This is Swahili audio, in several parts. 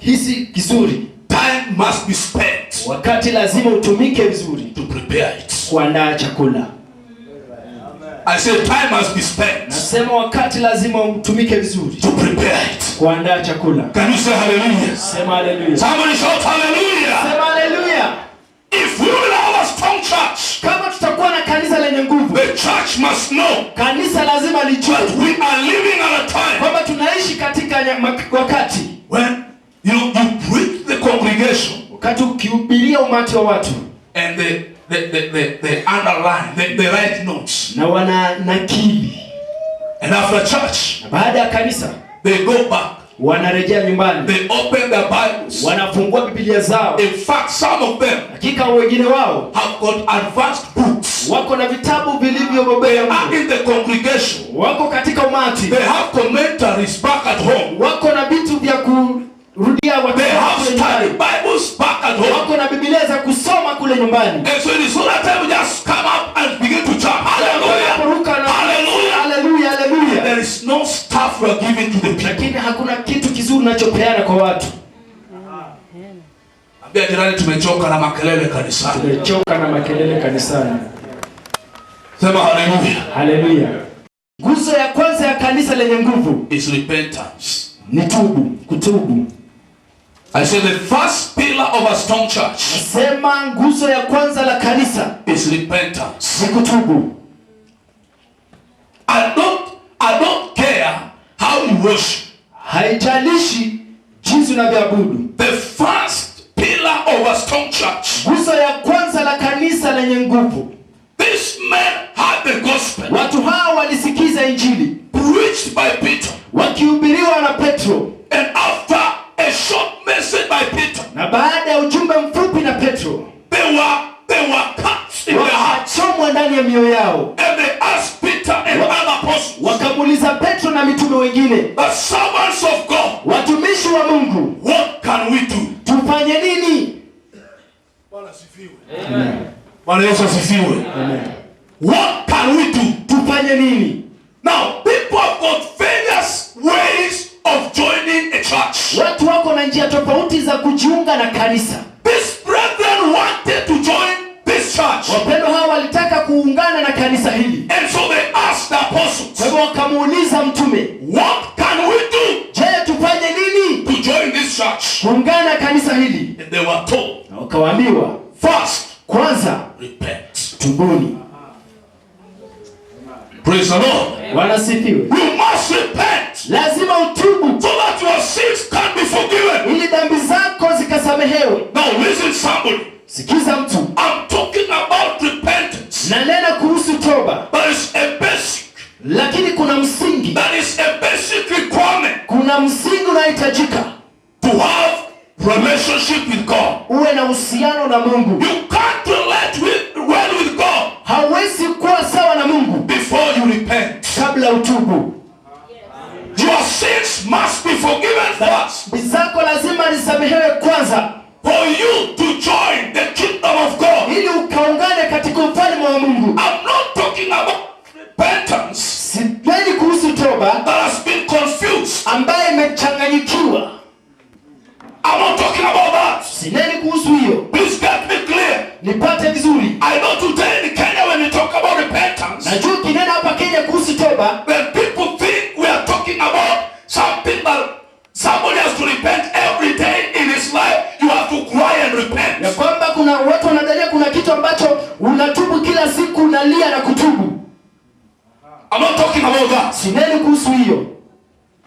hisi kizuri. Time must be spent. Wakati lazima utumike vizuri. To prepare it. Kuandaa chakula. I said time must be spent. Nasema wakati lazima utumike vizuri. To prepare it. Kuandaa chakula. Can you say hallelujah? Sema hallelujah. Somebody shout hallelujah. Sema hallelujah. If we will have a strong church, kama tutakuwa na kanisa lenye nguvu, the church must know. Kanisa lazima lijue. That we are living at a time. Kwamba tunaishi katika wakati. When you preach the congregation. Wakati ukihubiria umati wa watu. And they underline, they write notes. Na wana nakili. And after church, na baada ya kanisa, they go back. Wanarejea nyumbani. They open their Bibles. Wanafungua Biblia zao. In fact, some of them, hakika wengine wao, have got advanced books. Wako na vitabu vilivyobobea. They are in the congregation. Wako katika umati. They have commentaries back at home. Wako na vitu vya kurudia watu. They have study Bibles back at home. Wako na Biblia za kusoma kule nyumbani. And so it is not that time we just come up and begin to jump. Hallelujah. Hallelujah. Hallelujah. Hallelujah. There is no stuff we are giving to the people. Lakini hakuna kitu kizuri unachopeana kwa watu. Ambia jirani tumechoka na makelele kanisani. Tumechoka na makelele kanisani. Sema hallelujah. Hallelujah. Nguzo ya kwanza ya kanisa lenye nguvu is repentance. Ni kutubu. I say the first pillar of a strong church. Nasema nguzo ya kwanza la kanisa is repentance. Ni kutubu. I don't care how you worship. Haijalishi jinsi unavyoabudu. The first pillar of a strong church. Nguzo ya kwanza la kanisa lenye nguvu. These men had the gospel. Watu hao walisikiza injili. Preached by Peter. Wakihubiriwa na Petro. And after a short message by Peter. Na baada ya ujumbe mfupi na Petro. They were cut in their hearts. Wakachomwa ndani ya mioyo yao. And they asked Peter and other apostles. Wakamuuliza Petro na mitume wengine. The servants of God. Watumishi wa Mungu. What can we do? Tufanye nini? Bwana asifiwe. Amen. Bwana Yesu asifiwe. Amen. What can we do? Tufanye nini? Now, people have got various ways of joining a church. Watu wako na njia tofauti za kujiunga na kanisa. These brethren wanted to join this church. Wapendwa hao walitaka kuungana na kanisa hili. And so they asked the apostles. Kwa hivyo wakamuuliza mtume, what can we do? Je, tufanye nini? To join this church. Kuungana na kanisa hili. And they were told. Na wakawaambiwa, first, kwanza, repent. Tubuni. Praise the Lord. Wanasifiwe. You must repent. Lazima utubu. So that your sins can be forgiven. Ili dhambi zako zikasamehewe. Now listen somebody. Sikiza mtu. I'm talking about repentance. Na nena kuhusu toba. There is a basic. Lakini kuna msingi. That is a basic requirement. Kuna msingi unahitajika. To have relationship with God. Uwe na uhusiano na Mungu. You can't relate well with God. Hauwezi kuwa sawa na Mungu before you repent. Kabla utubu. Your sins must be forgiven first. Dhambi zako lazima zisamehewe kwanza. For you to join the kingdom of God. Ili ukaungane katika ufalme wa Mungu. I'm not talking about repentance. Sipendi kuhusu toba that has been confused. Ambaye imechanganyikiwa. I'm not talking about that. Sineni kuhusu hiyo. Please get me clear. Nipate vizuri. I know today in Kenya when we talk about repentance. Najua kinena hapa Kenya kuhusu toba. Then people think we are talking about something that somebody has to repent every day in his life. You have to cry and repent. Ya kwamba kuna watu wanadhania kuna kitu ambacho unatubu kila siku, unalia na kutubu. I'm not talking about that. Sineni kuhusu hiyo.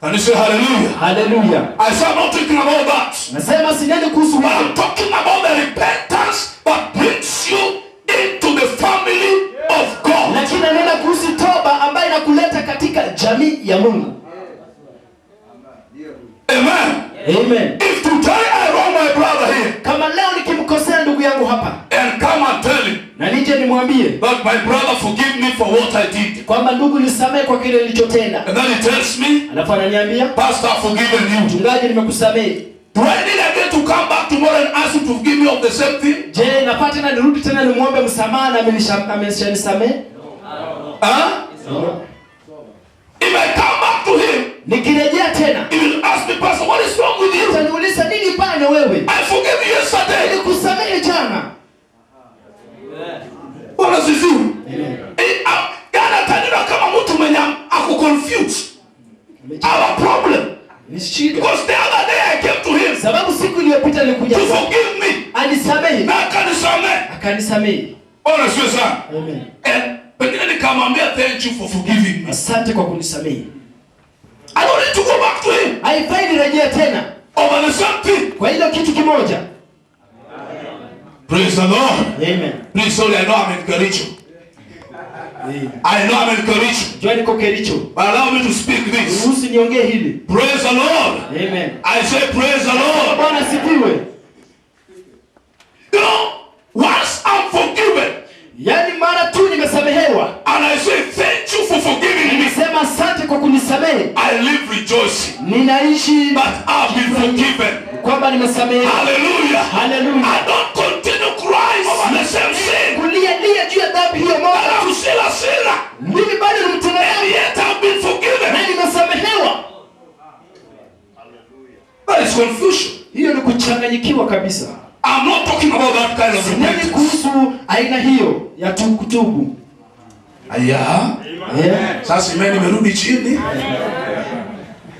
Can you say hallelujah? Hallelujah. I said I'm not talking about that. Nasema sineni kuhusu hiyo. I'm talking about the repentance that brings you into the family of God. Lakini nena kuhusu toba ambayo inakuleta katika jamii ya Mungu. Amen. Amen. If today I wrong my brother here. Kama leo nikimkosea ndugu yangu hapa. And come and tell him. Na nije nimwambie. That my brother forgive me for what I did. Kwamba ndugu nisamehe kwa kile nilichotenda. And then he tells me. Alafu ananiambia. Pastor, I've forgiven you. Mchungaji, nimekusamehe. Do I need again to come back tomorrow and ask you to forgive me of the same thing? Je, napata tena nirudi tena nimuombe msamaha na ameshanisamehe? No. If I come back to him. Nikirejea tena. He will ask me, Pastor, what is wrong with you? Ataniuliza nini na wewe. I forgave you yesterday. Nilikusamehe jana. Bwana sifiwe. Yana tanina kama mtu mwenye ako confused. Our problem. Because the other day I came to him. Sababu siku iliyopita nilikuja to forgive me. Anisamehe. Na akanisamehe. Bwana sifiwe sana. Amen. And pengine nikamwambia thank you for forgiving me. Asante kwa kunisamehe. I don't need to go back to him. Haifai nirejea tena. Over the same thing. Kwa hilo kitu kimoja. Praise the Lord. Amen. Please, sorry, I know I'm in Kericho. I know I'm in Kericho. Jua niko Kericho. But allow me to speak this. Ruhusu niongee hili. Praise the Lord. Amen. I say praise the Lord. Bwana sifiwe. You know, once I'm forgiven. Yani mara tu nimesamehewa. And I say thank you for forgiving me. Nimesema asante kwa kunisamehe. I live rejoicing. Ninaishi that I've been forgiven. Kwamba nimesamehewa. Hallelujah. Hallelujah. I don't continue crying over the same sin. Kulia juu ya dhambi hiyo moja. I'm still a sinner. Mimi bado ni mtenda dhambi. And yet I've been forgiven. Na nimesamehewa. That is confusion. Hiyo ni kuchanganyikiwa kabisa. I'm not talking about that kind of repentance. Kuhusu aina hiyo ya kutubu. Aya. Sasa imani imerudi chini.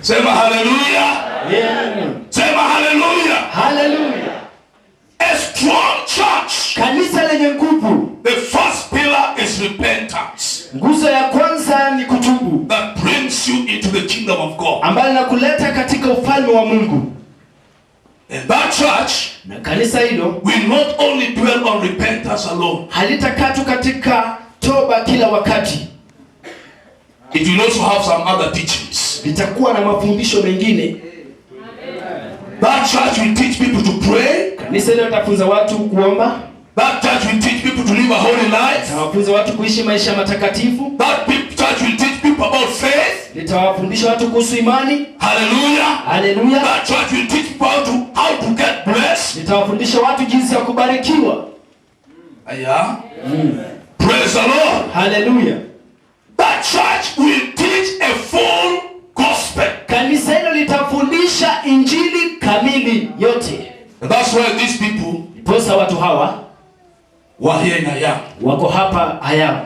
Sema hallelujah. Sema hallelujah. Hallelujah. A strong church. Kanisa lenye nguvu. The first pillar is repentance. Nguzo ya kwanza ni kutubu. That brings you into the kingdom of God. Ambayo inakuleta katika ufalme wa Mungu. And that church, na kanisa hilo, will not only dwell on repentance alone. Halitakaa tu katika toba kila wakati. It will also have some other teachings. Litakuwa na mafundisho mengine. That church will teach people to pray. Kanisa hilo litafunza watu kuomba. That church will teach people to live a holy life. Litawafunza watu kuishi maisha matakatifu. That church will teach people about faith. Litawafundisha watu kuhusu imani. Hallelujah. Hallelujah. That church will teach people how to get blessed. Litawafundisha watu jinsi ya kubarikiwa. Aya. Praise the Lord. Hallelujah. That church will teach a full gospel. Kanisa hilo litafundisha injili kamili yote. And that's why these people, posa watu hawa were here in Ayam. Wako hapa Ayam.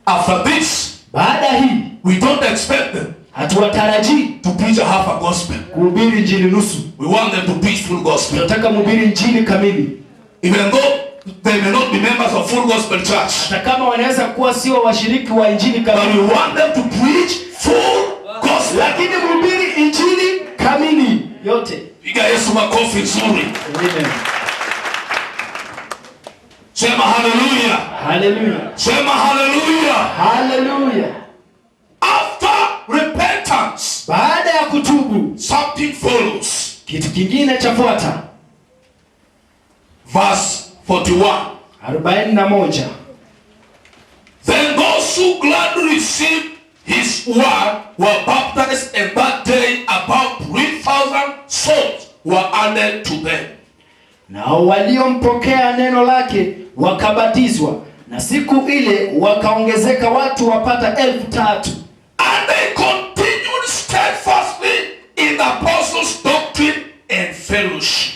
After this, baada hii, we don't expect them hatuwatarajii to preach a half a gospel. Kuhubiri injili nusu. We want them to preach full gospel. Tunataka mhubiri injili kamili. Even though they may not be members of full gospel church. Hata kama wanaweza kuwa sio washiriki wa injili kamili. But we want them to preach full gospel. Lakini mhubiri injili kamili yote. Piga Yesu makofi nzuri. Amen. Sema hallelujah. Hallelujah. Sema hallelujah. Hallelujah. After repentance, baada ya kutubu, something follows. Kitu kingine chafuata. Verse 41. 41. Then those who gladly received his word were baptized, and that day about 3,000 souls were added to them. Nao waliompokea neno lake wakabatizwa, na siku ile wakaongezeka watu wapata 3,000. And they continued steadfastly in the apostles' doctrine and fellowship.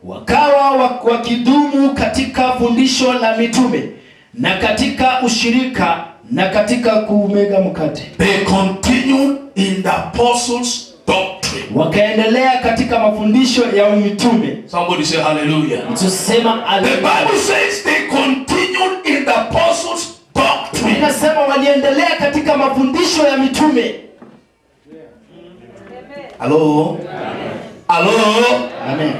Wakawa wakidumu katika fundisho la mitume na katika ushirika na katika kumega mkate. They continued in the apostles' doctrine. Wakaendelea katika mafundisho ya mitume. Somebody say hallelujah. Tusema hallelujah. The Bible says they continued in the apostles' doctrine. Inasema waliendelea katika mafundisho ya mitume. Hello. Hello. Amen.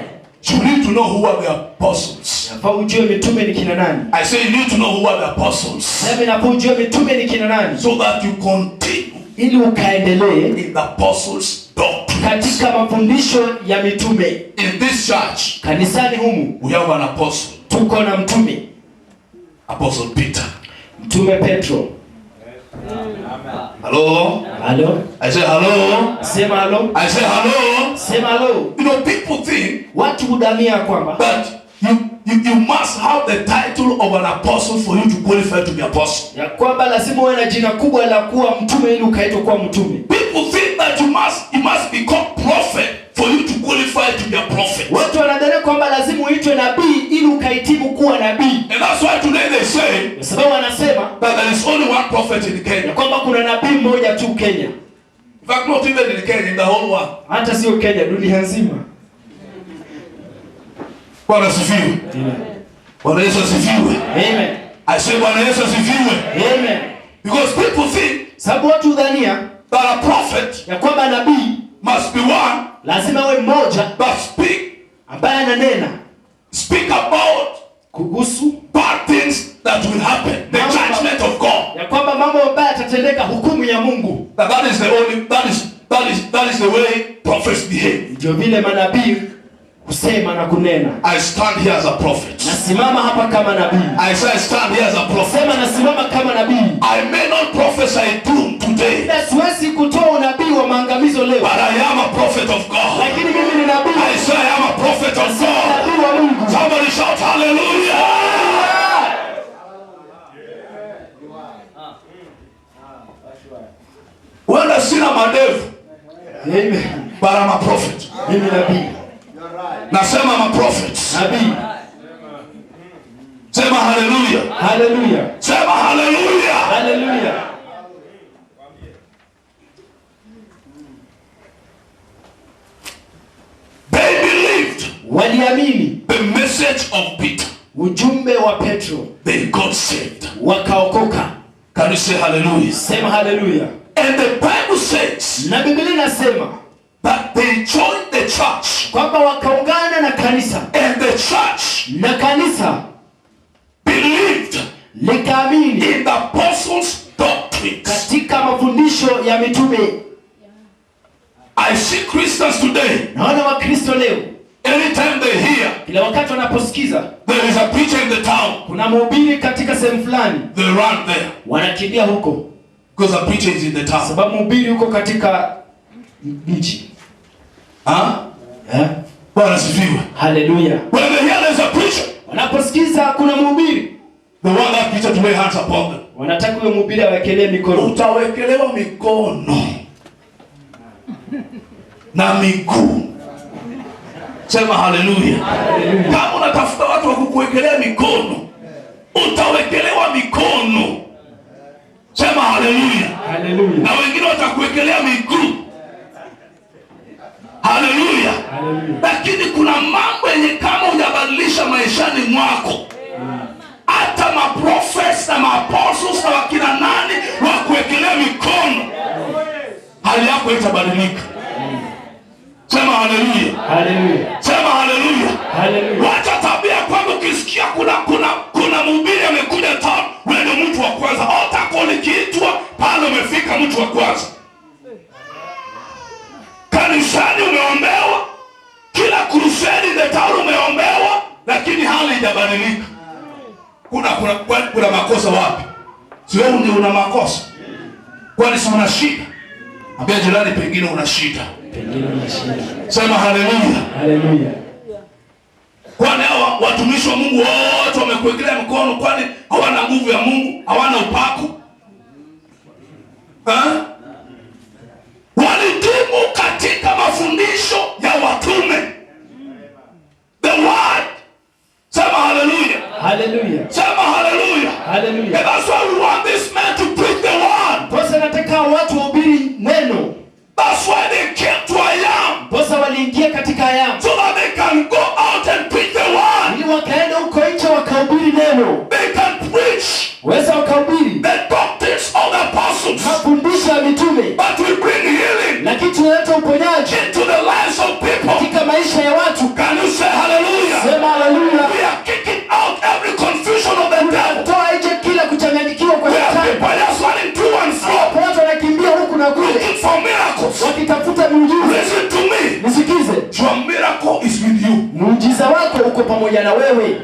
You need to know who are the apostles. Nafaa ujue mitume ni kina nani. I say you need to know who are the apostles. Sema nafaa ujue mitume ni kina nani. So that you continue ili ukaendelee in the apostles' doctrine. Katika mafundisho ya mitume. In this church, kanisani humu, we have an apostle. Tuko na mtume. Apostle Peter. Mtume Petro. Hello. Hello. I say hello. Sema hello. I say hello. Sema hello. You know, people think watu hudhania kwamba that you must have the title of an apostle for you to qualify to be apostle. Ya kwamba lazima uwe na jina kubwa la kuwa mtume ili ukaitwa kuwa mtume. People think that you must become prophet for you to qualified to be a prophet. Watu wanadhani kwamba lazima uitwe nabii ili ukahitimu kuwa nabii. And that's why today they say, kwa sababu wanasema that there is only one prophet in Kenya. kwamba kuna nabii mmoja tu Kenya. In fact, not even in Kenya, in the whole world. Hata sio Kenya, dunia nzima. Bwana asifiwe. Bwana Yesu asifiwe. Amen. I say Bwana Yesu asifiwe. Amen. Because people think, sababu watu hudhania that a prophet ya kwamba nabii must be one, lazima awe mmoja that ambaye ananena speak about kuhusu bad things that will happen, the judgment of God. Ya kwamba mambo mabaya yatatendeka, hukumu ya Mungu. That is the only that is the way prophets behave. Ndio vile manabii kusema na kunena. I stand here as a prophet. Nasimama hapa kama nabii. I say I stand here as a prophet. Sema nasimama kama nabii. I may not prophesy doom today. Siwezi kutoa unabii wa maangamizo leo. But I am a prophet of God. Lakini mimi ni nabii. I say I am a prophet of God. Nabii wa Mungu. Somebody shout hallelujah. Wenda sina madevu. Amen. But I'm a prophet. Mimi nabii. Nasema I'm a prophet. Nabii. Sema hallelujah. Hallelujah. Sema hallelujah. Hallelujah. They believed. Waliamini The message of Peter. Ujumbe wa Petro. They got saved. Wakaokoka. Can you say hallelujah? Sema hallelujah. And the Bible says, na Biblia inasema that they joined the church. Kwamba wakaungana na kanisa. And the church. Na kanisa. Believed. Likaamini. In the apostles' doctrines. Katika mafundisho ya mitume. I see Christians today. Naona Wakristo leo. Anytime they hear. Kila wakati wanaposikiza. There is a preacher in the town. Kuna mhubiri katika sehemu fulani. They run there. Wanakimbia huko. Because the preacher is in the town. Sababu mhubiri yuko katika mji. Bwana asifiwe. Hallelujah. When they hear there's a preacher. Wanaposikiza kuna mhubiri. They want that preacher to lay hands upon them. Wanataka huyo mhubiri awekelee mikono. Utawekelewa mikono. Na miguu. Sema hallelujah. Kama unatafuta watu wa kukuwekelea mikono, utawekelewa mikono. Sema hallelujah. Hallelujah. Na wengine watakuwekelea miguu. Hallelujah. Lakini kuna mambo yenye kama hujabadilisha maishani mwako, hata maprofesa na maapostles na wakina nani wakuwekelea mikono, hali yako itabadilika. Sema hallelujah. Hallelujah. Sema hallelujah. Hallelujah. Wacha tabia kwamba ukisikia kuna mhubiri amekuja town, wewe ndio mtu wa kwanza. Hata likiitwa pale umefika mtu wa kwanza. Kanisani umeombewa, kila crusade in the town umeombewa, lakini hali haijabadilika. Kuna makosa wapi? Sio wewe ndio una makosa. Kwani si una shida? Ambia jirani pengine una shida. Sema hallelujah. Hallelujah. Kwani hawa watumishi wa Mungu wote wamekuwekelea mkono, kwani hawana nguvu ya Mungu, hawana upako? Walidumu katika mafundisho ya watume. The word. Sema hallelujah. Hallelujah. Sema hallelujah. Hallelujah. And that's why we want this man to preach the word. Posa nataka watu wahubiri neno. That's why they came to Ayam. Posa waliingia katika Ayam. So that they can go out and preach the word. Ili wakaenda huko nje wakahubiri neno. They can preach. Weza wakahubiri The doctrines of the apostles. mafundisho ya mitume. But we bring healing. Lakini tunaleta uponyaji into the lives of people. katika maisha ya watu. Can you say hallelujah? Sema hallelujah. We are kicking out every confusion of the devil. Toa nje kila kuchanganyikiwa kwa shetani. People are just running to and fro. Watu wanakimbia huku na kule looking for miracles. wakitafuta miujiza. Listen to me. Nisikize. Your miracle is with you. Muujiza wako uko pamoja na wewe.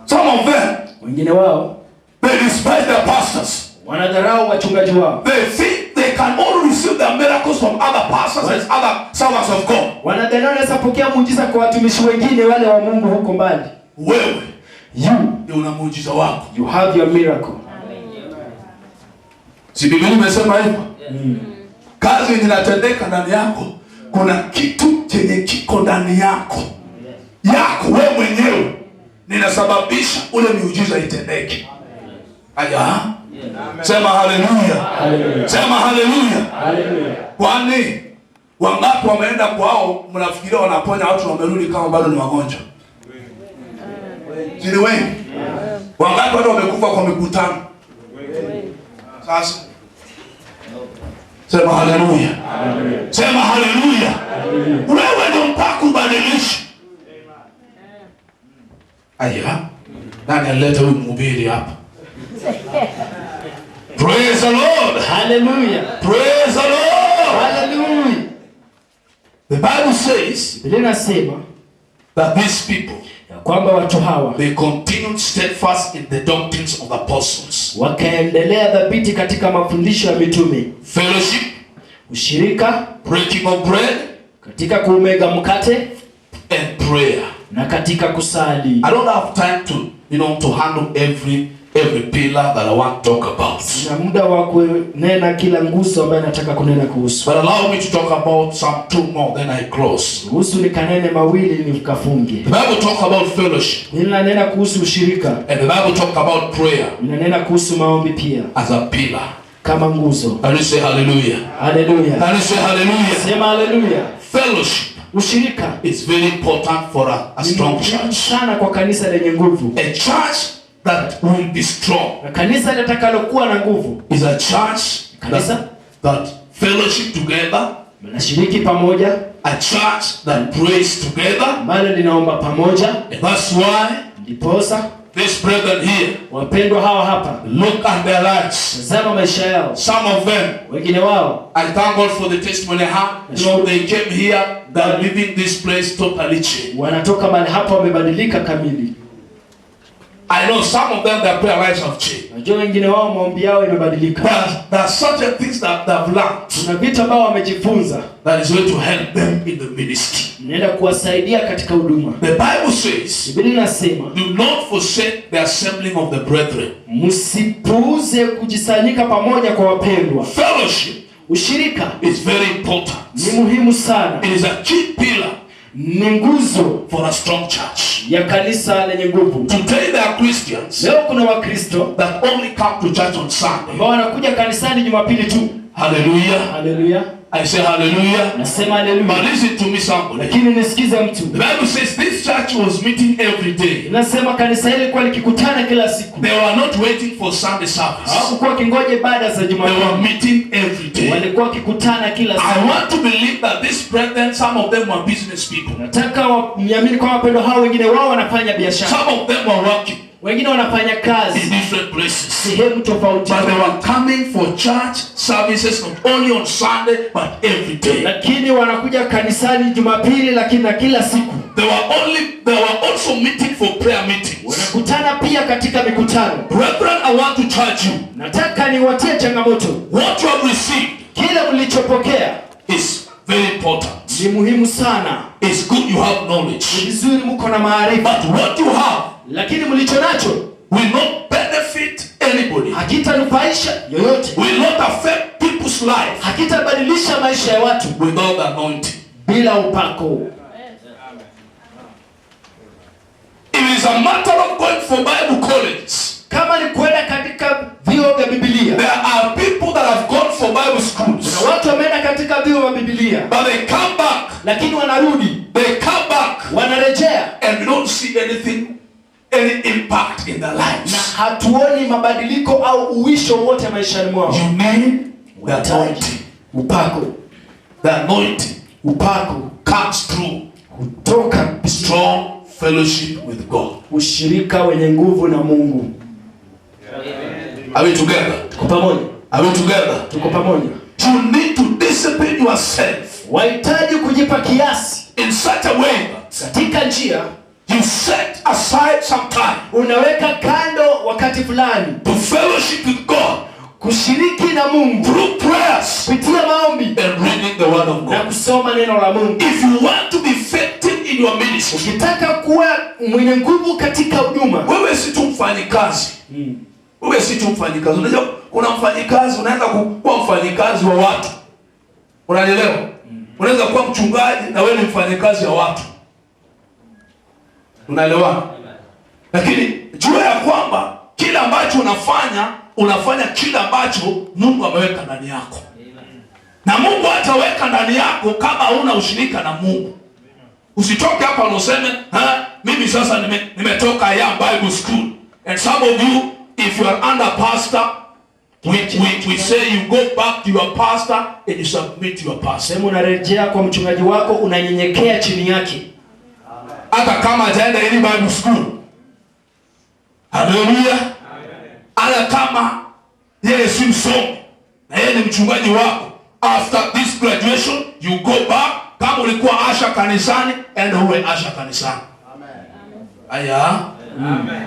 Some of them, wengine wao, they despise their pastors. Wanadharau wachungaji wao. They think they can only receive their miracles from other pastors and other servants of God. Wanadhani wanaweza pokea muujiza kwa watumishi wengine wale wa Mungu huko mbali. Wewe, you una muujiza wako. You have your miracle. Si Biblia imesema hivyo? kazi inatendeka ndani yako, kuna kitu chenye kiko ndani yako wewe mwenyewe ninasababisha ule miujiza itendeke. Aya, sema haleluya, sema haleluya. Kwani wangapi wameenda kwao, mnafikiria wanaponya watu, wamerudi kama bado ni wagonjwa? Ni wengi. Wangapi watu wamekufa kwa mikutano? Sasa sema haleluya, sema haleluya. Wewe ndio mpaka ubadilishe. Aya, nani alileta huyu mhubiri hapa? Praise the Lord, Hallelujah, praise the Lord, hallelujah. The Bible says, Biblia inasema that these people, kwamba watu hawa they continued steadfast in the doctrines of the apostles, wakaendelea dhabiti katika mafundisho ya mitume, fellowship, ushirika, breaking of bread, katika kuumega mkate, and prayer. na katika kusali. I don't have time to handle every pillar that I want to talk about. Na muda wa kunena kila nguzo ambayo nataka kunena kuhusu. But allow me to talk about some two more, then I close. Kuhusu nikanene mawili nikafunge. The Bible talk about fellowship. Ninanena kuhusu ushirika. And the Bible talk about prayer. Ninanena kuhusu maombi pia. As a pillar. Kama nguzo. Can you say hallelujah? Hallelujah. Can you say hallelujah? Sema hallelujah. Fellowship. Ushirika is very important for a strong church. Sana kwa kanisa lenye nguvu. A church that will be strong. Na kanisa litakalokuwa na nguvu Is a church that fellowship together. Mnashiriki pamoja. A church that prays together. Ambalo linaomba pamoja. And that's why ndiposa these brethren here, wapendwa hawa hapa, look at their lives. Tazama maisha yao. Some of them, wengine wao, I thank God for the testimony I have. So they came here, they are leaving this place totally changed. Wanatoka mahali hapa wamebadilika kamili. I know some of them, their prayer lives have changed. Najua wengine wao maombi yao imebadilika. But there are certain things that they have learned. Kuna vitu ambao wamejifunza. That is going to help them in the ministry. Nenda kuwasaidia katika huduma. The Bible says, Biblia inasema, do not forsake the assembling of the brethren. Msipuuze kujisanyika pamoja kwa wapendwa. Fellowship, ushirika, is very important. Ni muhimu sana. It is a key pillar. Ni nguzo for a strong church. Ya kanisa lenye nguvu. Today there are Christians. Leo kuna Wakristo that only come to church on Sunday. Ambao wanakuja kanisani Jumapili tu. Hallelujah. Hallelujah. I say hallelujah. Nasema hallelujah. But listen to me somebody. Lakini nisikize mtu. The Bible says this church was meeting every day. Nasema kanisa hili kwa likikutana kila siku. They were not waiting for Sunday service. Hawakuwa kingoje ibada za Jumapili. They were meeting every day. Walikuwa kikutana kila siku. I want to believe that these brethren, some of them were business people. Nataka niamini kwa wapendwa hao, wengine wao wanafanya biashara. Some of them were working. Wengine wanafanya kazi in different places. Sehemu tofauti. But they were coming for church services not only on Sunday but every day. Lakini wanakuja kanisani Jumapili, lakini na kila siku. They were also meeting for prayer meetings. Wanakutana pia katika mikutano. Brethren, I want to charge you. Nataka niwatie changamoto. What you have received, kile mlichopokea, is very important. Ni muhimu sana. It's good you have knowledge. Ni vizuri mko na maarifa. But what you have, lakini mlicho nacho, will not benefit anybody. Hakitanufaisha yoyote. Will not affect people's life. Hakitabadilisha maisha ya watu without anointing. Bila upako. It is a matter of going for Bible colleges. Kama ni kwenda katika vyuo vya Biblia. There are people that have gone for Bible schools. Kuna watu wameenda katika vyuo vya Biblia. But they come back. Lakini wanarudi. They come back. Wanarejea. And we don't see any impact in their lives. Na hatuoni mabadiliko au uwisho wote maishani mwao. You need the anointing. Upako. The anointing. Upako comes through kutoka strong fellowship with God. Ushirika wenye nguvu na Mungu. Are we together? Tuko pamoja. Are we together? Tuko pamoja. You need to discipline yourself. Wahitaji kujipa kiasi. In such a way that katika njia you set aside some time. Unaweka kando wakati fulani. To fellowship with God. Kushiriki na Mungu. Through prayers. Kupitia maombi. And reading the word of God. Na kusoma neno la Mungu. If you want to be effective in your ministry. Ukitaka kuwa mwenye nguvu katika huduma. Wewe si tu mfanyikazi. Wewe si tu mfanyikazi. Unajua kuna mfanyikazi unaanza kuwa mfanyikazi wa watu. Unanielewa? Unaweza kuwa mchungaji na wewe ni mfanyakazi wa watu. Unaelewa? Lakini jua ya kwamba kila ambacho unafanya kila ambacho Mungu ameweka ndani yako. Na Mungu ataweka ndani yako kama huna ushirika na Mungu. Usitoke hapa na useme, mimi sasa nimetoka Ayam Bible School. And some of you, if you are under pastor, we say you go back to your pastor and you submit to your pastor. Sema unarejea kwa mchungaji wako, unanyenyekea chini yake. Hata kama hajaenda any Bible school. Hallelujah. Hata kama yeye si msomi na yeye ni mchungaji wako. After this graduation, you go back. Kama ulikuwa asha kanisani, enda uwe asha kanisani. Amen. Aya. Amen.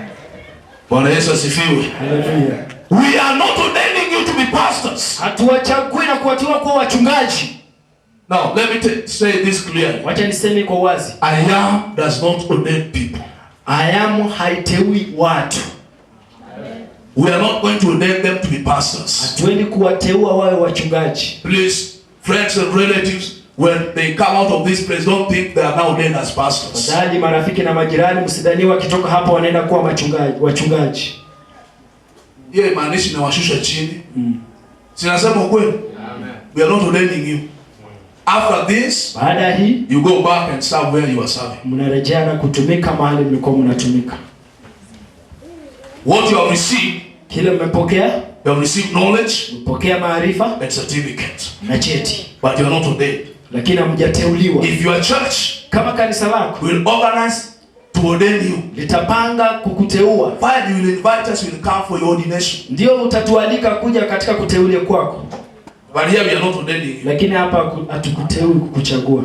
Bwana Yesu asifiwe. Hallelujah. We are not ordaining you to be pastors. Hatuwachagui na kuwatiwa kuwa wachungaji. Now, let me say this clearly. Wacha niseme kwa wazi. Ayam does not ordain people. Ayam haiteui watu. We are not going to ordain them to be pastors. Hatuendi kuwateua wawe wachungaji. Please, friends and relatives, when they come out of this place, don't think they are now ordained as pastors. Wadadi, marafiki na majirani, msidhani wakitoka hapa wanaenda kuwa wachungaji. Yeye maanishi na washusha chini. Sinasema kweli? Amen. We are not ordaining you. After this, baada hii, you go back and serve where you are serving. Mnarejea na kutumika mahali mlikuwa mnatumika. What you have received, kile mmepokea, you have received knowledge, mpokea maarifa and certificate, na cheti, but you are not ordained. Lakini hamjateuliwa. If your church, kama kanisa lako, will organize to ordain you, litapanga kukuteua, fine, you will invite us, we will come for your ordination. Ndio utatualika kuja katika kuteulia kwako. But here we are not ordaining you. Lakini hapa hatukuteui kukuchagua.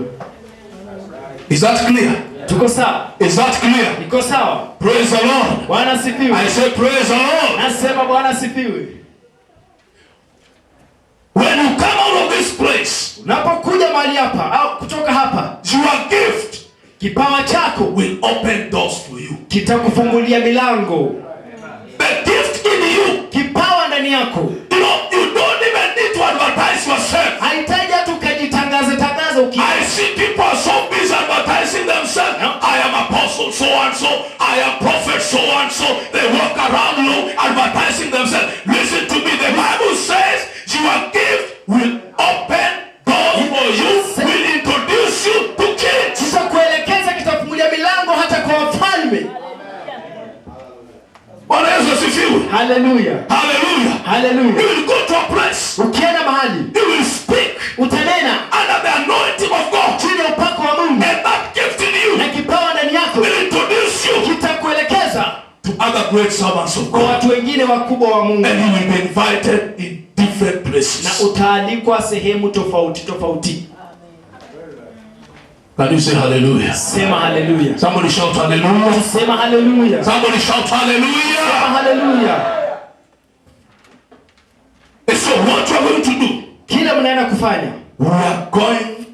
Is that clear? Tuko sawa? Is that clear? Niko sawa? Praise the Lord. Bwana sifiwe. I say praise the Lord. Nasema Bwana sifiwe. When you come out of this place, unapokuja mahali hapa au kutoka hapa, your gift, kipawa chako, will open doors for you. Kitakufungulia milango. The gift in you, kipawa ndani yako. You don't even need to advertise yourself. Haitaji hata ukajitangaze I see people are so busy advertising themselves. I am apostle so and so. I am prophet so and so. They walk around you advertising themselves. Listen to me. The Bible says your gift will open doors for you. Will introduce you to kings. Kitakuelekeza, kitafungulia milango hata kwa wafalme. Bwana Yesu asifiwe. Hallelujah. Hallelujah. Hallelujah. You will go to a place. Ukienda mahali, you will speak. Utanena under the anointing of God. Chini ya upako wa Mungu. And that gift in you, na kipawa ndani yako, will introduce you. Kitakuelekeza to other great servants of God. Kwa watu wengine wakubwa wa Mungu. And you will be invited in different places. Na utaalikwa sehemu tofauti tofauti. Can you say hallelujah? Sema hallelujah. Somebody shout hallelujah. Sema hallelujah. Somebody shout hallelujah. Sema hallelujah. And so what you are going to do? Kile mnaenda kufanya. We are going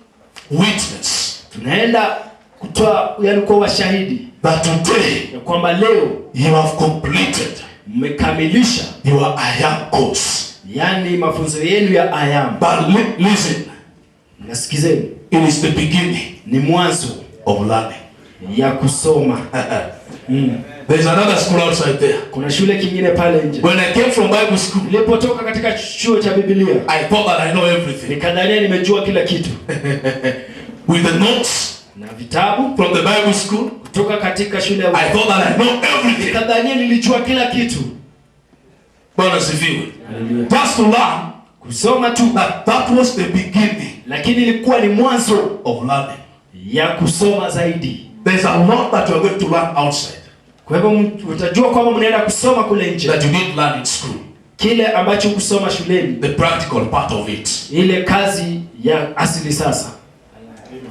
witness. Tunaenda kutoa kwa washahidi. That today, ya kwamba leo, you have completed. Mmekamilisha your Ayam course. Yani mafunzo yenu ya Ayam. But listen. Nasikizeni. It is the beginning. Ni mwanzo of learning. Ya kusoma. There is another school outside there. Kuna shule kingine pale nje. When I came from Bible school, nilipotoka katika chuo cha Biblia, I thought that I know everything. Nikadhania nimejua kila kitu. With the notes na vitabu from the Bible school, kutoka katika shule ya I thought that I know everything. Nikadhania nilijua kila kitu. Bwana sifiwe. Just to learn, kusoma tu, that was the beginning. Lakini ilikuwa ni mwanzo of learning. Ya kusoma zaidi. There's a lot that you are going to learn outside. Kwa hivyo utajua kwamba mnaenda kusoma kule nje. That you didn't learn in school. Kile ambacho kusoma shuleni. The practical part of it. Ile kazi ya asili sasa.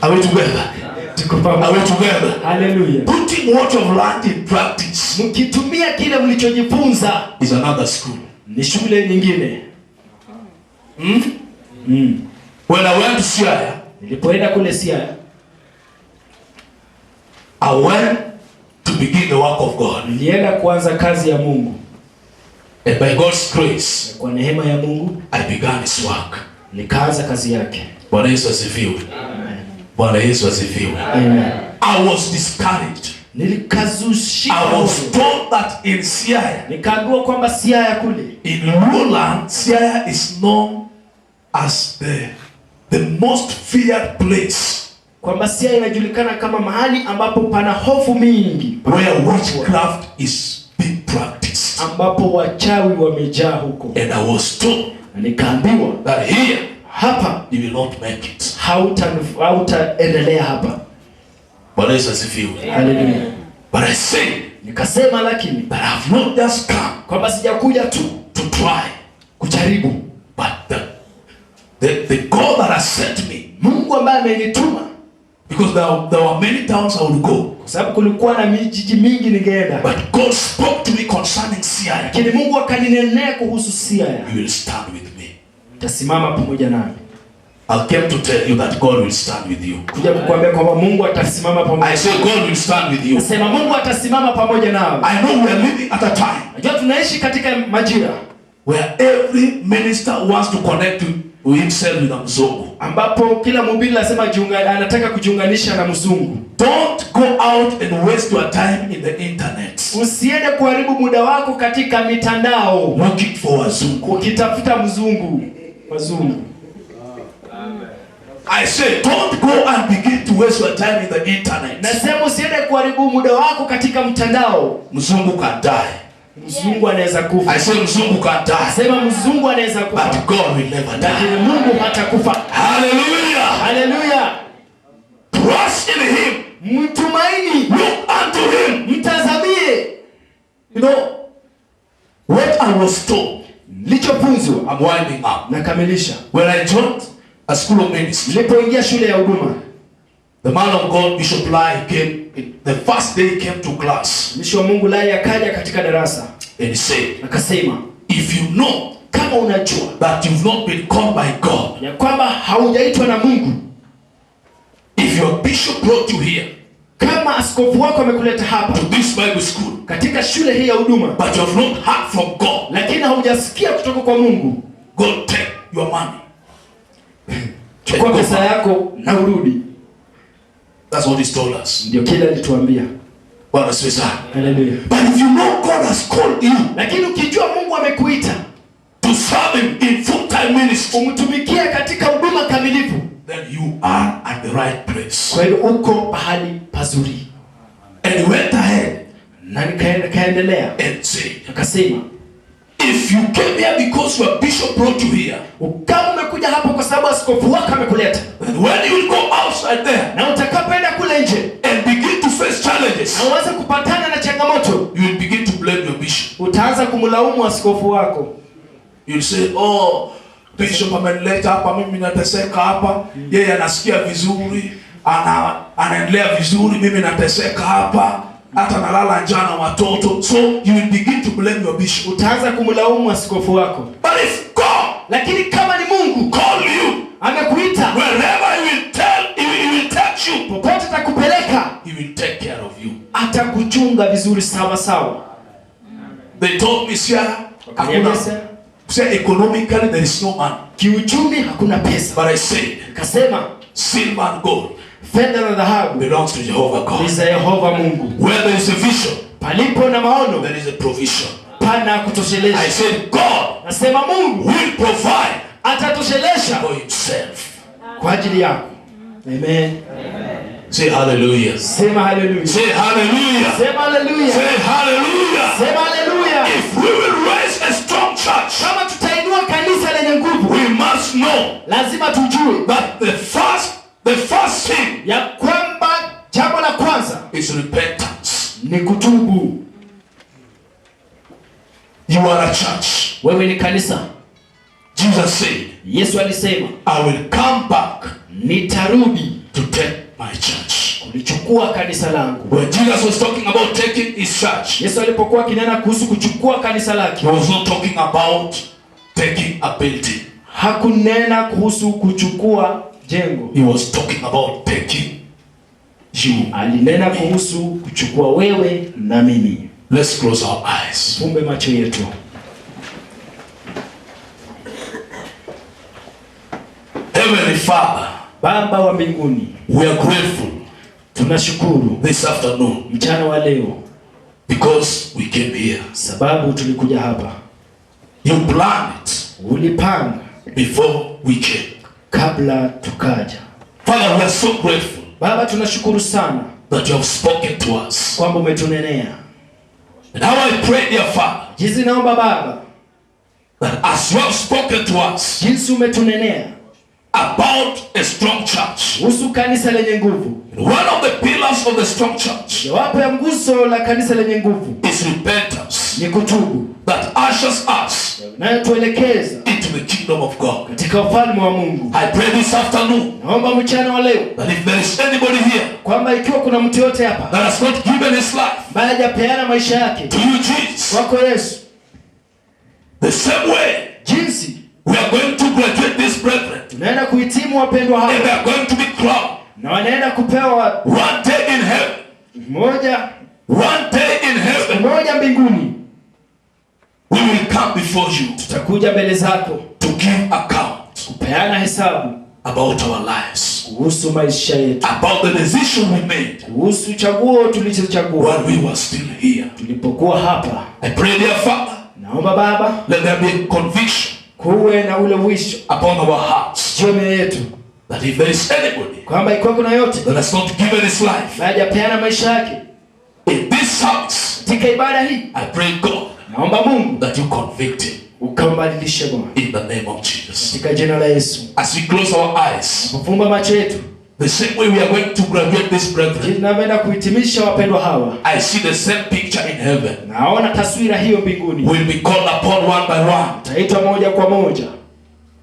Are we together? Tuko pamoja. Are we together? Hallelujah. Putting what you've learned in practice. Mkitumia kile mlichojifunza is another school. Ni shule nyingine. When I went to Siaya, nilipoenda kule Siaya, I went to begin the work of God. Nilienda kuanza kazi ya Mungu. And by God's grace, kwa neema ya Mungu, I began His work. nikaanza kazi yake. Bwana Yesu asifiwe. Bwana Yesu asifiwe. Amen. I was discouraged. Nilikazushika. I was told that in Siaya, nikaambiwa kwamba Siaya kule, in Luoland, Siaya is known as the most feared place, kwamba Siaya inajulikana kama mahali ambapo pana hofu mingi, where witchcraft is being practiced, ambapo wachawi wamejaa huko. And I was told, nikaambiwa that here, hapa you will not make it. Hautaendelea hapa. Bwana Yesu asifiwe. Hallelujah. But I say, nikasema lakini, that I have not just come, kwamba sijakuja tu to try, kujaribu, but the God that has sent me, Mungu ambaye amenituma. Because there were many towns I would go, kwa sababu kulikuwa na mijiji mingi ningeenda, but God spoke to me concerning Siaya. Lakini Mungu akaninenea kuhusu Siaya. You will stand with me. Utasimama pamoja nami. I came to tell you that God will stand with you. Kuja kukuambia kwamba Mungu atasimama pamoja. I say God will stand with you. Nasema Mungu atasimama pamoja nawe. I know we are living at a time, najua tunaishi katika majira, where every minister wants to connect himself with a mzungu, ambapo kila mhubiri lazima anataka kujiunganisha na mzungu. Don't go out and waste your time in the internet. Usiende kuharibu muda wako katika mitandao looking for wazungu, ukitafuta mzungu, wazungu. I say don't go and begin to waste your time in the internet. Nasema usiende kuharibu muda wako katika mtandao. Mzungu can die. Mzungu anaweza kufa. I say mzungu can die. Sema mzungu anaweza kufa. But God will never die. Lakini Mungu hatakufa. Hallelujah. Hallelujah. Trust in him. Mtumaini. Look unto him. Mtazamie. You know what I was told. Nilichofunzwa. I'm winding up. Nakamilisha. When I joined a school of ministry, nilipoingia shule ya huduma, the man of God, Bishop Lai, came. The first day he came to class. Mtumishi wa Mungu Lai akaja katika darasa. And he said, akasema, if you know, kama unajua that you've not been called by God, ya kwamba haujaitwa na Mungu, if your bishop brought you here, kama askofu wako amekuleta hapa to this Bible school, katika shule hii ya huduma, but you have not heard from God, lakini haujasikia kutoka kwa Mungu, go take your money. chukua pesa yako na urudi. That's what he told us. Ndio kile alituambia. Bwana sifiwe sana. Hallelujah. But if you know God has called you, lakini ukijua Mungu amekuita to serve him in full-time ministry, umtumikie katika huduma kamilifu, then you are at the right place. kwa hiyo uko pahali pazuri. And he went ahead, na nikaendelea and said, akasema, if you came here because your bishop brought you here, kama umekuja hapo kwa sababu askofu wako amekuleta, then when you will go outside there, na utakapoenda kule nje and begin to face challenges, na uanze kupatana na changamoto, you will begin to blame your bishop. utaanza kumlaumu askofu wako. You will say, oh, bishop amenileta hapa, mimi nateseka hapa, yeye anasikia vizuri, anaendelea vizuri, mimi nateseka hapa, hata nalala njaa na watoto. So you will begin to blame your bishop. Utaanza kumlaumu askofu wako. But if God, lakini kama ni Mungu call you, amekuita, wherever he will take you, popote atakupeleka, he will take care of you. Atakuchunga vizuri sawa sawa. They told me, Siara, economically there is no money. Kiuchumi hakuna pesa. But I said, kasema, silver and gold, fedha na dhahabu, belongs to Jehovah God. Ni za Yehova Mungu. Where there is a vision, palipo na maono, there is a provision. Pana kutosheleza. I said, God, nasema Mungu will provide, atatoshelesha for himself, kwa ajili yako. Amen. Say hallelujah. Sema hallelujah. Say hallelujah. Sema hallelujah. Say hallelujah. Sema hallelujah. If we will raise a strong church, kama tutainua kanisa lenye nguvu, we must know, lazima tujue that the first thing, ya kwamba jambo la kwanza is repentance. Ni kutubu. You are a church. Wewe ni kanisa. Jesus said, Yesu alisema, I will come back, nitarudi to take my church. Kulichukua kanisa langu. When Jesus was talking about taking his church, Yesu alipokuwa kinena kuhusu kuchukua kanisa lake, he was not talking about taking a building. Hakunena kuhusu kuchukua jengo. He was talking about taking you. Alinena kuhusu kuchukua wewe na mimi. Let's close our eyes. Fumbe macho yetu. Heavenly Father, Baba wa mbinguni, we are grateful tunashukuru this afternoon mchana wa leo because we came here. sababu tulikuja hapa. You planned it Ulipanga before we came. kabla tukaja. Father, we are so grateful Baba, tunashukuru sana that you have spoken to us. kwamba umetunenea. And how I pray, dear Father, Jinsi naomba Baba, that as you have spoken to us jinsi umetunenea about a strong church, kuhusu kanisa lenye nguvu, one of the pillars of the strong church jawapo ya nguzo la kanisa lenye nguvu is repentance ni kutubu, that ushers us nayo tuelekeza into the kingdom of God. katika ufalme wa Mungu. I pray this afternoon Naomba mchana wa leo that if there is anybody here kwamba ikiwa kuna mtu yote hapa that has not given his life ambaye hajapeana maisha yake to you, Jesus, kwako Yesu, the same way jinsi we are going to graduate these brethren, tunaenda kuhitimu wapendwa and they hapa are going to be crowned na wanaenda kupewa one day in heaven, one day in heaven. moja mbinguni. We will come before you Tutakuja mbele zako to give account kupeana hesabu about our lives, kuhusu maisha yetu, about the decision we made kuhusu chaguo tulichochagua while we were still here. tulipokuwa hapa. I pray, dear Father, Naomba Baba, let there be a conviction kuwe na ule wisho upon our hearts juu ya mioyo yetu that if there is anybody kwamba ikiwa kuna yote that has not given his life na hajapeana maisha yake in this house, katika ibada hii, I pray, God, naomba Mungu that you convict him ukambadilishe Bwana, in the name of Jesus. katika jina la Yesu. As we close our eyes, Kufumba macho yetu, the same way we are going to graduate this brethren, tunaenda kuhitimisha wapendwa hawa. I see the same picture in heaven. Naona taswira hiyo mbinguni. We'll be called upon one by one, Taitwa moja kwa moja,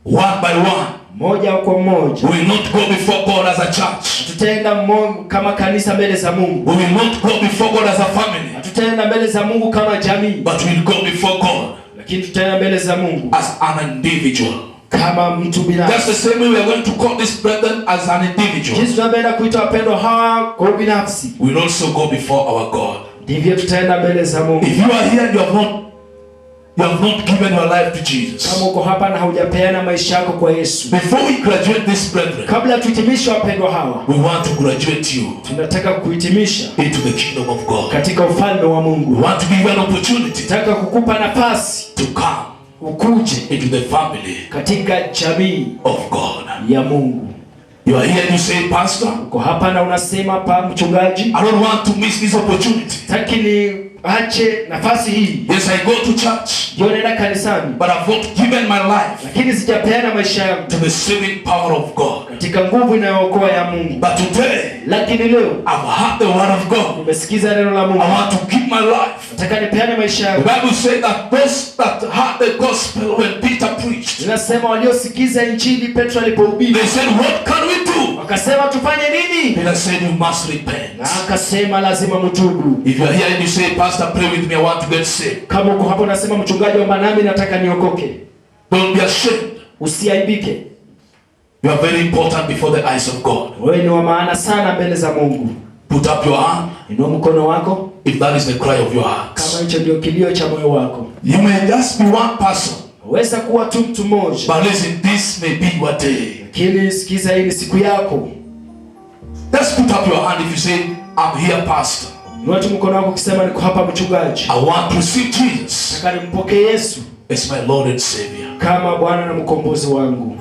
one by one. moja kwa moja. We will not go before God as a church. Tutaenda kama kanisa mbele za Mungu. We will not go before God as a family, Tutaenda mbele za Mungu kama jamii, but we will go before God lakini tutaenda mbele za Mungu as an individual. kama mtu That's binafsi. the same way we are going to call this brethren as an individual. Jinsi tunavyoenda kuita wapendwa hawa kwa binafsi, We will also go before our God. ndivyo tutaenda mbele za Mungu. If you are here and you have not given your life to Jesus, Kama uko hapa na haujapeana maisha yako kwa Yesu, before we graduate this brethren, kabla tuhitimishe wapendwa hawa, we want to graduate you tunataka kuhitimisha into the kingdom of God. katika ufalme wa We Mungu. want to give you an opportunity Nataka kukupa nafasi to come ukuje into the family katika jamii of God. ya Mungu. You are here and you say, Pastor, Uko hapa na unasema, pa mchungaji, I don't want to miss this opportunity. taki ni ache nafasi hii. Yes, I go to church, Ndio naenda kanisani, but I've not given my life lakini sijapeana maisha yangu to the saving power of God. katika nguvu inayookoa ya Mungu. But today, Lakini leo I've heard the word of God. nimesikiza neno la I Mungu, want to give my life. nataka nipeane maisha The yangu. Bible says that those that heard the gospel when Peter preached, Ninasema waliosikiza injili Petro alipohubiri, they said, what can we do? wakasema tufanye nini? Peter said, you must repent. Na akasema lazima mtubu. If you are here and you say, Pastor, pray with me, I want to get saved. Kama uko hapo unasema, mchungaji, omba nami, nataka niokoke, Don't be ashamed. usiaibike. You are very important before the eyes of God. Wewe ni wa maana sana mbele za Mungu. Put up your hand Inua mkono wako if that is the cry of your heart. kama hicho ndio kilio cha moyo wako. You may just be one person, Waweza kuwa tu mtu mmoja, but listen, this may be your day. lakini sikiza, hii ni siku yako. Just put up your hand if you say, I'm here, Pastor. Inua tu mkono wako ukisema, niko hapa mchungaji, I want to receive Jesus nataka nimpokee Yesu as my Lord and Savior. kama Bwana na mkombozi wangu.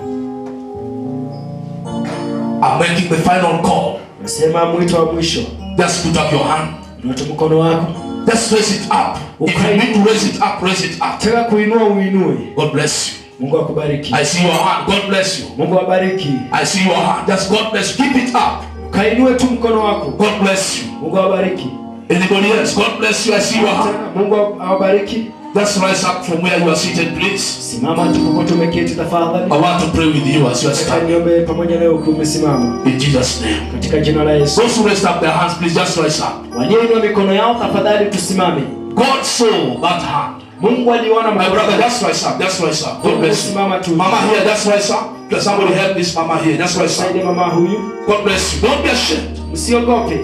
I'm making the final call. Nasema mwito wa mwisho. Just put up your hand. Inua tu mkono wako. Just raise it up. If you need to raise it up, raise it up. Nataka kuinua, uinue. God bless you. Mungu akubariki. I see your hand. God bless you. Mungu abariki. I see your hand. Just God bless you. Keep it up. Kainue tu mkono wako. God bless you. Mungu awabariki. Anybody else? God bless you. I see your hand. Mungu awabariki. Just rise up from where you are seated, please. Simama tu popote umeketi tafadhali. I want to pray with you as you are Nataka standing. niombe pamoja nawe ukiwa umesimama. In Jesus' name. Katika jina la Yesu. Those who raised up their hands, please just rise up. Walioinua mikono yao tafadhali tusimame. God saw that hand. Mungu aliona My mkono. brother, just rise up. Just rise up. God bless you. Simama tu. Mama here, just rise up. Can somebody help this mama here? Just rise up. Saidie mama huyu. God bless you. Don't be ashamed. Usiogope.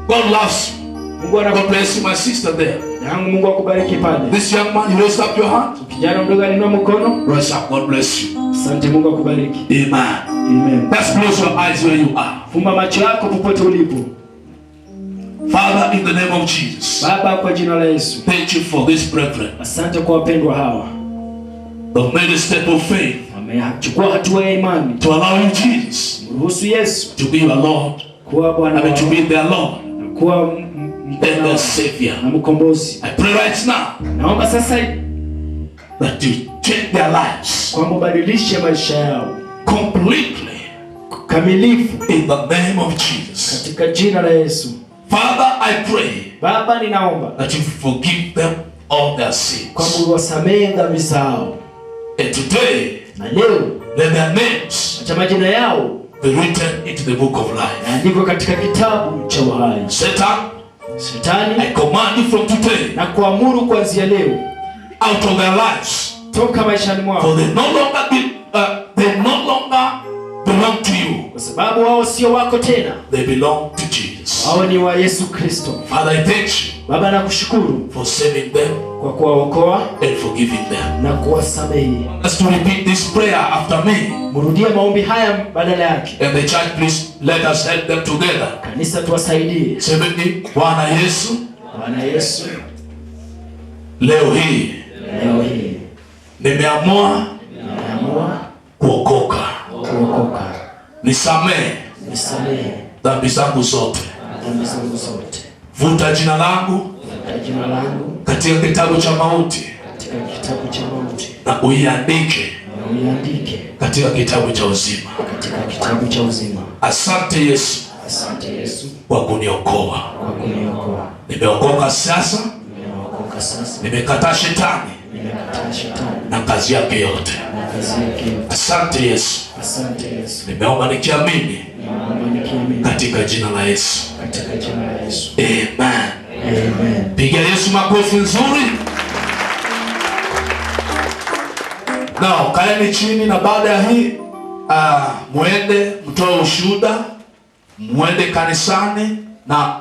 God loves you. Mungu God anakubariki. bless you, my sister there. Yangu Mungu akubariki pale. This young man, you raised up your hand. Kijana mdogo alinua mkono. Rise up. God bless you. Asante, Mungu akubariki. Amen. Amen. Let's close your eyes where you are. Fumba macho yako popote ulipo. Father, in the name of Jesus. Baba, kwa jina la Yesu. Thank you for this brethren. Asante kwa wapendwa hawa. They've made a step of faith. Wamechukua hatua ya imani. To allow you, Jesus. Ruhusu Yesu. To be your Lord. Kuwa Bwana wao. To be their Lord. Kuwa and their Savior. Na mkombozi. I pray right now. Naomba sasa that you change their lives. Kwamba ubadilishe maisha yao. Completely. Kamilifu. In the name of Jesus. Katika jina la Yesu. Father, I pray. Baba, ninaomba. That you forgive them all their sins. Kwamba uwasamehe dhambi zao. And today. Na leo. Let their names. Acha majina yao. Be written into the book of life. Andikwa katika kitabu cha uhai. Shetani, I command you from today. Na kuamuru kuanzia leo. Out of their lives. Toka maishani mwao. For they no longer belong to you. Kwa sababu wao sio wako tena. They belong to Jesus. Wao ni wa Yesu Kristo. Father, I thank you. Baba, nakushukuru for saving them. Kwa kuwaokoa and forgiving them. Na kuwasamehe. Let's to repeat this prayer after me. Murudie maombi haya badala yake. And the church, please let us help them together. Kanisa tuwasaidie. Semeni, Bwana Yesu. Bwana Yesu. Leo hii. Nimeamua kuokoka. Nisamehe dhambi zangu zote. Vuta jina langu katika kitabu cha mauti. Na uiandike katika kitabu cha uzima. Asante Yesu kwa kuniokoa. Nimeokoka sasa. Nimekataa shetani na kazi yake yote. Asante Yesu. Nimeomba nikiamini katika jina la Yesu. Amen. Piga Yesu makofi nzuri. Now, kaeni chini na baada ya hii muende mtoe ushuhuda, muende kanisani, na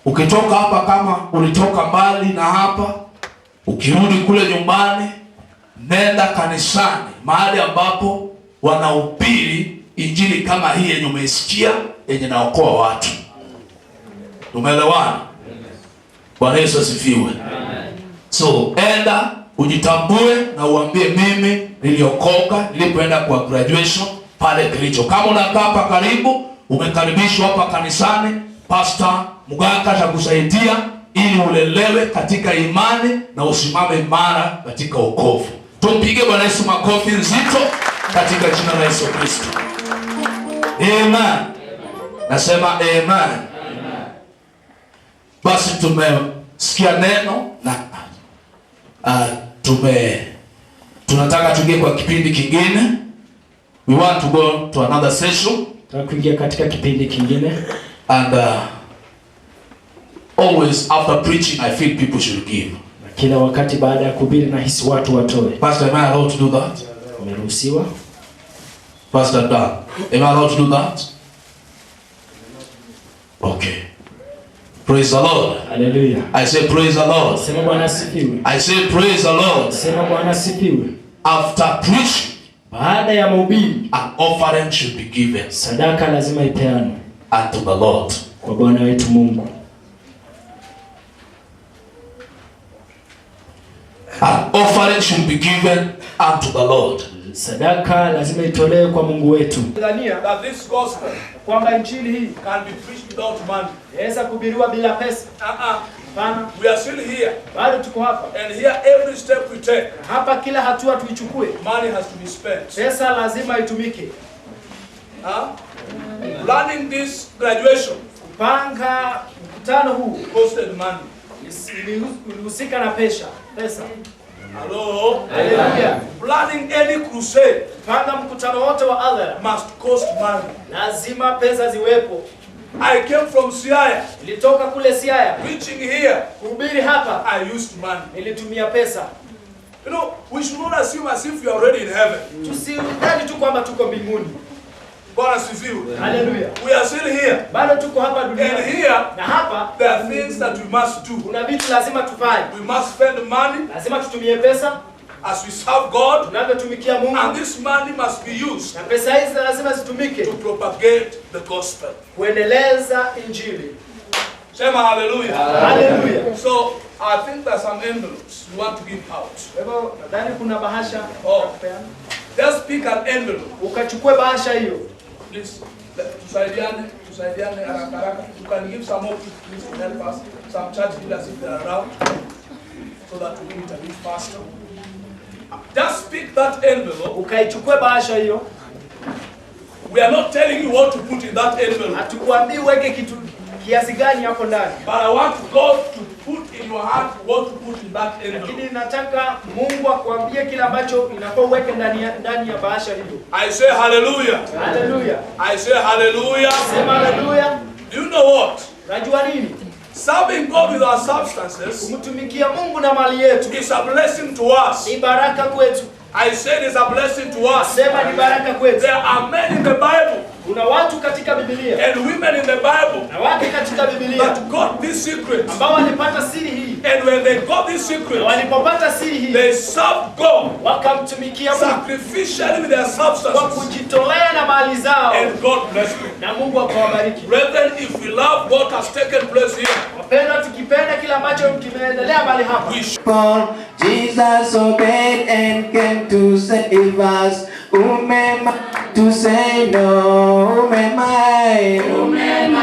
ukitoka hapa kama ulitoka mbali na hapa, ukirudi kule nyumbani, nenda kanisani, mahali ambapo wanahubiri injili kama hii yenye umeisikia, yenye naokoa watu. Tumeelewana? Bwana Yesu asifiwe. So, enda ujitambue na uambie mimi niliokoka nilipoenda kwa graduation pale Kilicho. Kama unakaa hapa karibu, umekaribishwa hapa kanisani, Pastor Mugaka atakusaidia ili ulelewe katika imani na usimame imara katika wokovu. Tumpige Bwana Yesu makofi nzito katika jina la Yesu Kristo. Amen. Nasema amen. Basi tumesikia neno na tunataka tuingie kwa kipindi kingine. We want to go to another session. Tunakuingia katika kipindi kingine. And always after preaching I feel people should give. Kila wakati baada ya kuhubiri nahisi watu watoe. Pastor, am I allowed to do that? Umeruhusiwa? Pastor Dan, am I allowed to do that? Okay. Praise the Lord. Hallelujah. I say praise the Lord. Sema Bwana asifiwe. I say praise the Lord. Sema Bwana asifiwe. After preaching, baada ya mahubiri, an offering should be given. Sadaka lazima ipeanwe unto the Lord. Kwa Bwana wetu Mungu. An offering should be given unto the Lord. Sadaka lazima itolewe kwa Mungu wetu. That this gospel kwamba injili hii can be preached without money. Inaweza kuhubiriwa bila pesa. Hapana. We are still here. Bado tuko hapa. And here every step we take. Hapa kila hatua tuichukue. Money has to be spent. Pesa lazima itumike. Planning this graduation. Kupanga mkutano huu costed money. Ilihusika na pesa. Hello. Hallelujah. Planning any crusade. Panga mkutano wote wa hadhara must cost money. Lazima pesa ziwepo. I came from Siaya. Nilitoka kule Siaya. Preaching here. Kuhubiri hapa. I used money. Nilitumia pesa. You know, we should not assume as if we are already in heaven. Tusidhani tu kwamba tuko mbinguni. Bwana sifiwe. Hallelujah. We are still here. Bado tuko hapa duniani. And here, na hapa, there are things that we must do. Kuna vitu lazima tufanye. We must spend money. Lazima tutumie pesa. as we serve God, tunavyotumikia Mungu, and this money must be used na pesa hizi lazima zitumike to propagate the gospel. kuendeleza injili. Sema hallelujah. Hallelujah. So I think there's some envelopes you want to give out. Kwa hivyo nadhani kuna bahasha. Just pick an envelope. Ukachukue bahasha hiyo. Please, tusaidiane haraka haraka. You can give some more, please, to help us. Some church leaders if they are around, so that we can a bit faster. Just pick that envelope. Ukaichukue bahasha hiyo. We are not telling you what to put in that envelope. Hatukuambii uweke kitu kiasi gani hapo ndani. But I want God to put in your heart what to put in that envelope. Lakini nataka Mungu akuambie kile ambacho inafaa uweke ndani ya bahasha hiyo. I say hallelujah. Hallelujah. I say hallelujah. Sema hallelujah. Do you know what? Unajua nini? Serving God with our substances Kumtumikia Mungu na mali yetu is a blessing to us. ni baraka kwetu. I said it's a blessing to us. Sema ni baraka kwetu. There are men in the Bible Kuna watu katika Biblia and women in the Bible na wake katika Biblia that got this secret. ambao walipata siri hii. And when they got this secret, Na walipopata siri hii, they served God wakamtumikia Mungu sacrificially with their kwa substances. kujitolea na mali zao, And God blessed them. na Mungu akawabariki. Brethren, if we love what has taken place here, Wapendwa, tukipenda kila ambacho kimeendelea mahali hapa, we should. Jesus obeyed and came to save us. Whom am I to say no? Whom am I?